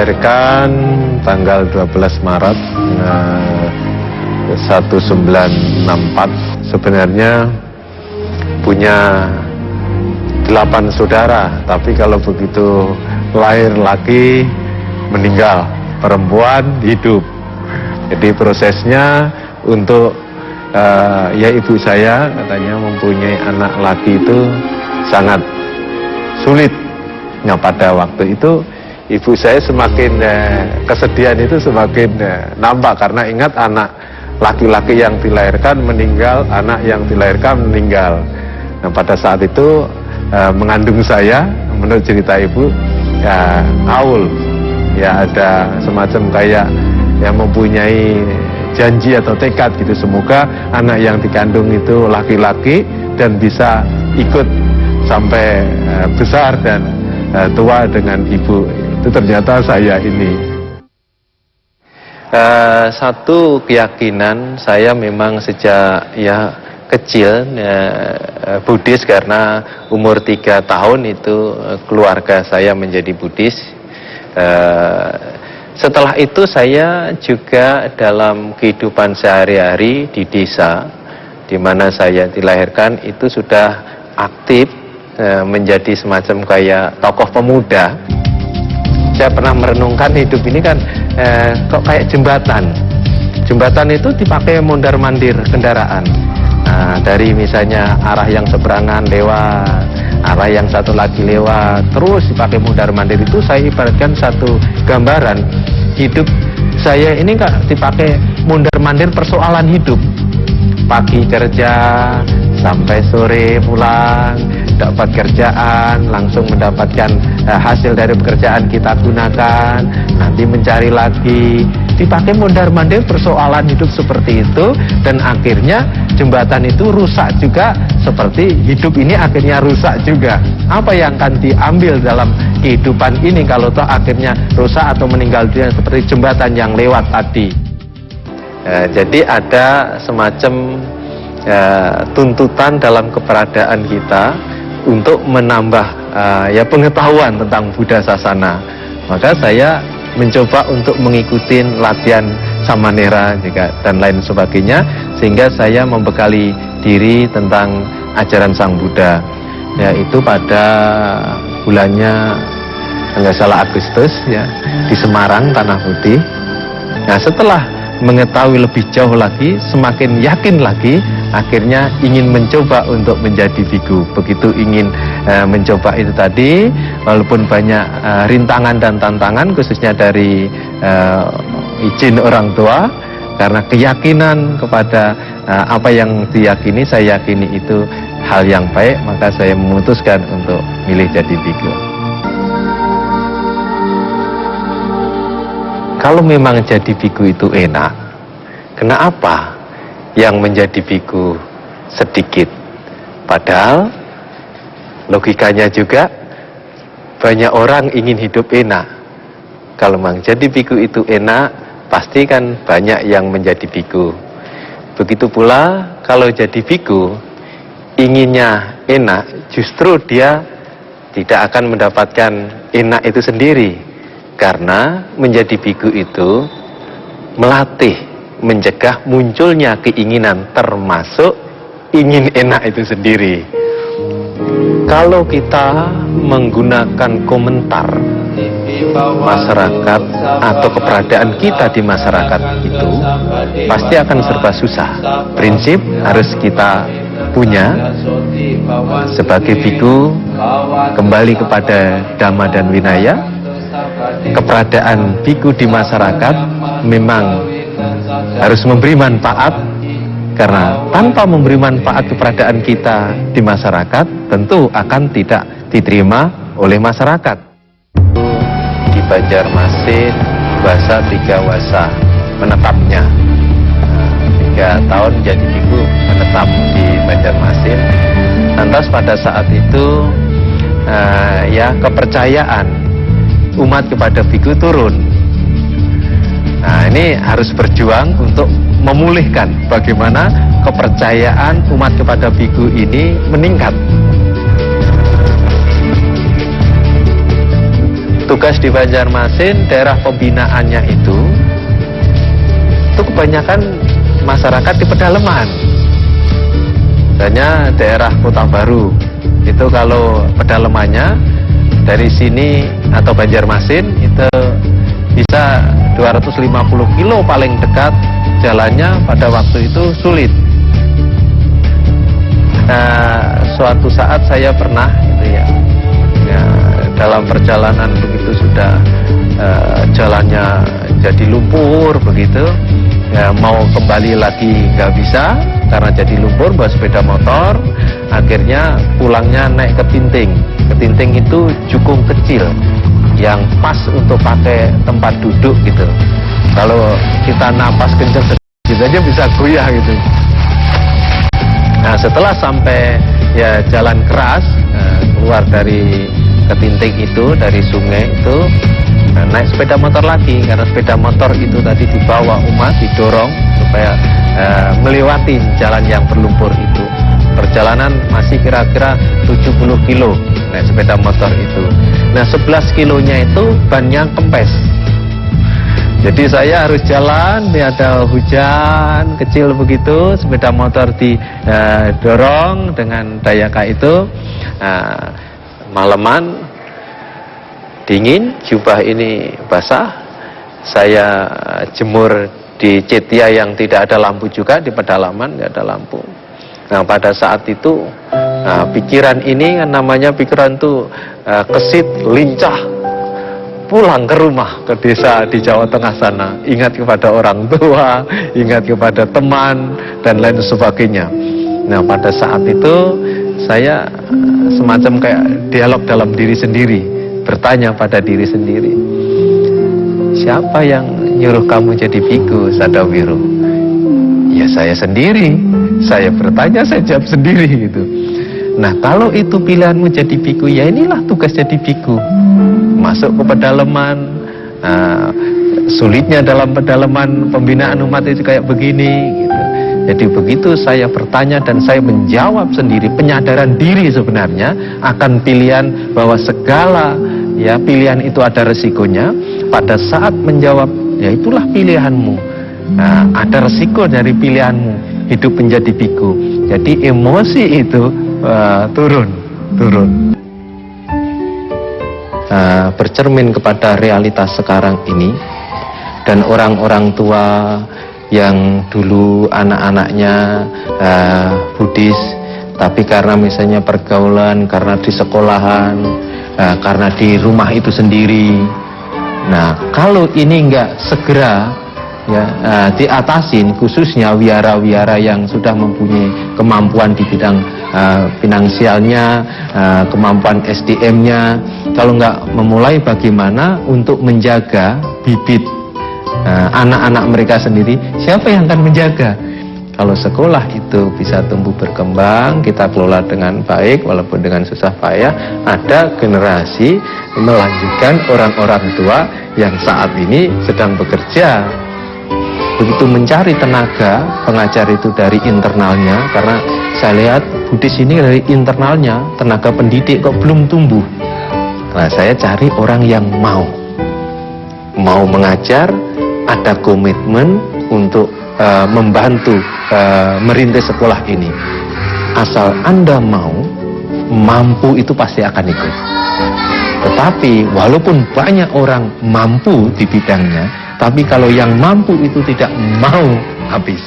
dilahirkan tanggal 12 Maret 1964. Sebenarnya punya 8 saudara, tapi kalau begitu lahir laki meninggal, perempuan hidup. Jadi prosesnya untuk ya ibu saya katanya mempunyai anak laki itu sangat sulit. Nah, pada waktu itu ibu saya semakin kesedihan itu semakin nambah, karena ingat anak laki-laki yang dilahirkan meninggal, anak yang dilahirkan meninggal. Nah, pada saat itu mengandung saya, menurut cerita ibu, ya haul, ya ada semacam kayak yang mempunyai janji atau tekad gitu, semoga anak yang dikandung itu laki-laki dan bisa ikut sampai besar dan tua dengan ibu. Itu ternyata saya ini. Satu keyakinan saya memang sejak ya kecil Buddhis, karena umur 3 tahun itu keluarga saya menjadi Buddhis. Setelah itu saya juga dalam kehidupan sehari-hari di desa di mana saya dilahirkan itu sudah aktif menjadi semacam kayak tokoh pemuda. Saya pernah merenungkan hidup ini kan kok kayak jembatan. Jembatan itu dipakai mondar-mandir kendaraan. Dari misalnya arah yang seberangan lewat, arah yang satu lagi lewat, terus dipakai mondar-mandir. Itu saya ibaratkan satu gambaran hidup saya ini kak dipakai mondar-mandir persoalan hidup. Pagi kerja sampai sore pulang, dapat kerjaan, langsung mendapatkan hasil dari pekerjaan kita gunakan, nanti mencari lagi, dipakai mondar-mandir persoalan hidup seperti itu. Dan akhirnya jembatan itu rusak juga, seperti hidup ini akhirnya rusak juga. Apa yang akan diambil dalam kehidupan ini kalau toh akhirnya rusak atau meninggal dunia seperti jembatan yang lewat tadi. Jadi ada semacam tuntutan dalam keberadaan kita untuk menambah ya pengetahuan tentang Buddha Sasana. Maka saya mencoba untuk mengikuti latihan samanera juga dan lain sebagainya, sehingga saya membekali diri tentang ajaran Sang Buddha. Yaitu pada bulannya nggak salah Agustus ya, di Semarang Tanah Putih. Nah, setelah mengetahui lebih jauh lagi, semakin yakin lagi, akhirnya ingin mencoba untuk menjadi biku. Begitu ingin mencoba itu tadi, walaupun banyak rintangan dan tantangan, khususnya dari izin orang tua, karena keyakinan kepada apa yang diyakini, saya yakini itu hal yang baik, maka saya memutuskan untuk milih jadi biku. Kalau memang jadi biku itu enak, kenapa yang menjadi biku sedikit? Padahal logikanya juga banyak orang ingin hidup enak. Kalau memang jadi biku itu enak, pasti kan banyak yang menjadi biku. Begitu pula kalau jadi biku inginnya enak, justru dia tidak akan mendapatkan enak itu sendiri. Karena menjadi biku itu melatih, mencegah munculnya keinginan, termasuk ingin enak itu sendiri. Kalau kita menggunakan komentar masyarakat atau keberadaan kita di masyarakat itu, pasti akan serba susah. Prinsip harus kita punya sebagai biku, kembali kepada Dhamma dan Vinaya. Keberadaan biku di masyarakat memang harus memberi manfaat, karena tanpa memberi manfaat keberadaan kita di masyarakat tentu akan tidak diterima oleh masyarakat. Di Banjarmasin bahasa 3 wasa menetapnya 3 tahun jadi biku menetap di Banjarmasin. Lantas pada saat itu ya kepercayaan umat kepada biku turun. Nah, ini harus berjuang untuk memulihkan bagaimana kepercayaan umat kepada biku ini meningkat. tugas di Banjarmasin, daerah pembinaannya itu kebanyakan masyarakat di pedalaman. Misalnya daerah Kota Baru, itu kalau pedalamannya dari sini atau Banjarmasin itu bisa 250 kilo paling dekat, jalannya pada waktu itu sulit. Nah, suatu saat saya pernah gitu ya, dalam perjalanan begitu sudah jalannya jadi lumpur begitu, ya, mau kembali lagi nggak bisa karena jadi lumpur, bawa sepeda motor, akhirnya pulangnya naik ke Tinting. Ke Tinting itu jukung kecil yang pas untuk pakai tempat duduk gitu. Kalau kita napas kenceng sedikit aja bisa goyah gitu. Nah, setelah sampai ya jalan keras, keluar dari Ketinting itu, dari sungai itu, naik sepeda motor lagi, karena sepeda motor itu tadi dibawa umat, didorong supaya melewati jalan yang berlumpur itu. Perjalanan masih kira-kira 70 kilo naik sepeda motor itu. Nah, 11 kilonya itu bannya kempes. Jadi saya harus jalan, ada hujan kecil begitu, sepeda motor didorong dengan dayaka itu. Malaman dingin, jubah ini basah, saya jemur di cetia yang tidak ada lampu juga, di pedalaman nggak ada lampu. Nah, pada saat itu pikiran ini, namanya pikiran tuh kesit, lincah, pulang ke rumah, ke desa di Jawa Tengah sana, ingat kepada orang tua, ingat kepada teman, dan lain sebagainya. Nah, pada saat itu saya semacam kayak dialog dalam diri sendiri, bertanya pada diri sendiri, siapa yang nyuruh kamu jadi biku, Sadawiru? Ya saya sendiri, saya bertanya, saya jawab sendiri gitu. Nah, kalau itu pilihanmu jadi biku, ya inilah tugas jadi biku. Masuk ke pedalaman, sulitnya dalam pedalaman pembinaan umat itu kayak begini gitu. Jadi begitu saya bertanya dan saya menjawab sendiri, penyadaran diri sebenarnya akan pilihan, bahwa segala ya pilihan itu ada resikonya. Pada saat menjawab, ya itulah pilihanmu, ada resiko dari pilihanmu hidup menjadi biku. Jadi emosi itu turun. Bercermin kepada realitas sekarang ini, dan orang-orang tua yang dulu anak-anaknya Buddhis, tapi karena misalnya pergaulan, karena di sekolahan, karena di rumah itu sendiri. Nah, kalau ini enggak segera ya diatasin, khususnya wiara-wiara yang sudah mempunyai kemampuan di bidang finansialnya, kemampuan SDM-nya, kalau enggak memulai bagaimana untuk menjaga bibit anak-anak mereka sendiri, siapa yang akan menjaga? Kalau sekolah itu bisa tumbuh berkembang, kita kelola dengan baik walaupun dengan susah payah, ada generasi melanjutkan orang-orang tua yang saat ini sedang bekerja. Begitu mencari tenaga pengajar itu dari internalnya, karena saya lihat Buddhis ini dari internalnya, tenaga pendidik kok belum tumbuh. Nah, saya cari orang yang mau mengajar, ada komitmen untuk membantu merintis sekolah ini. Asal Anda mampu itu pasti akan ikut. Tetapi walaupun banyak orang mampu di bidangnya, tapi kalau yang mampu itu tidak mau, habis.